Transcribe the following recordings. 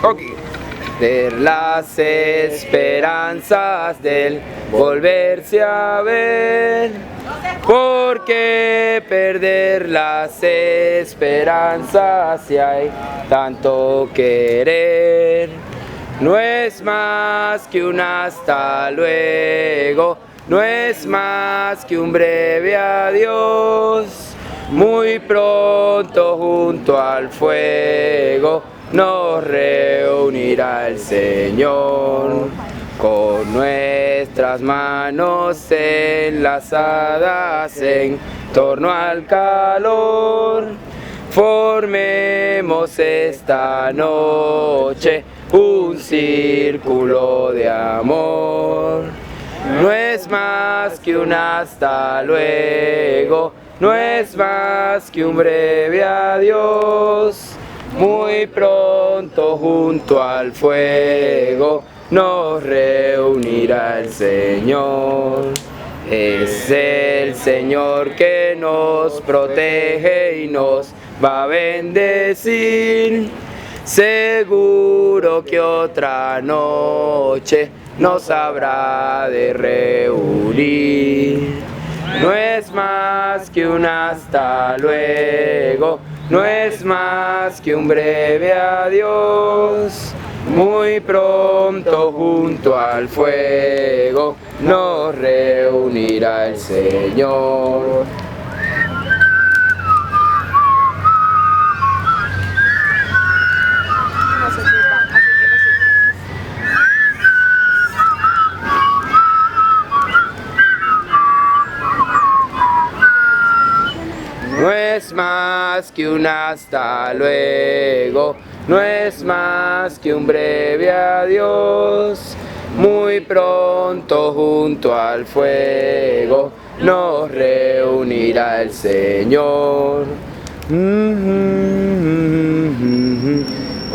Ok. De las esperanzas del volverse a ver, porque perder las esperanzas si hay tanto querer. No es más que un hasta luego, no es más que un breve adiós. Muy pronto junto al fuego nos reunirá el Señor, con nuestras manos enlazadas en torno al calor. Formemos esta noche un círculo de amor. No es más que un hasta luego, no es más que un breve adiós. Muy pronto junto al fuego nos reunirá el Señor. Es el Señor que nos protege y nos va a bendecir. Seguro que otra noche nos habrá de reunir. No es más que un hasta luego, no es más que un breve adiós. Muy pronto junto al fuego nos reunirá el Señor. No es más que un hasta luego, no es más que un breve adiós. Muy pronto junto al fuego nos reunirá el Señor.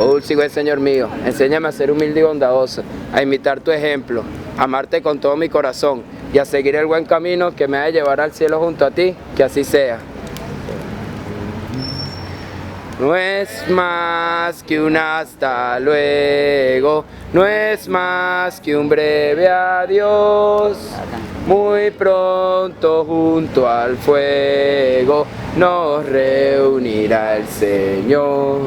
Oh, sigo el Señor mío, enséñame a ser humilde y bondadoso, a imitar tu ejemplo, a amarte con todo mi corazón y a seguir el buen camino que me ha de llevar al cielo junto a ti, que así sea. No es más que un hasta luego, no es más que un breve adiós. Muy pronto junto al fuego nos reunirá el Señor.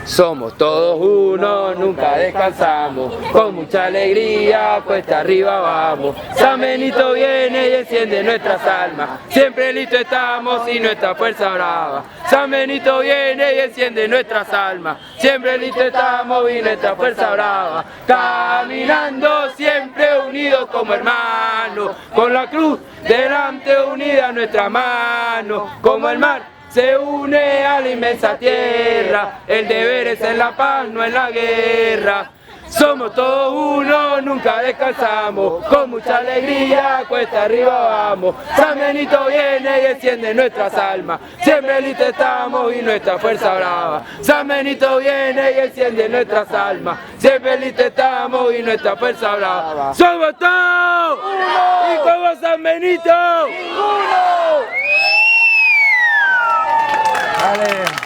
Somos todos uno, nunca descansamos, con mucha alegría cuesta arriba vamos. San Benito viene y enciende nuestras almas, siempre listos estamos y nuestra fuerza brava. San Benito viene y enciende nuestras almas, siempre listos estamos y nuestra fuerza brava. Caminando siempre unidos como hermanos, con la cruz delante unida nuestra mano, como el mar se une a la inmensa tierra, el deber es en la paz, no en la guerra. Somos todos uno, nunca descansamos, con mucha alegría cuesta arriba vamos. San Benito viene y enciende nuestras almas, siempre listos estamos y nuestra fuerza brava. San Benito viene y enciende nuestras almas, siempre listos estamos y nuestra fuerza brava. Somos todos uno, y como San Benito, ninguno. Vale.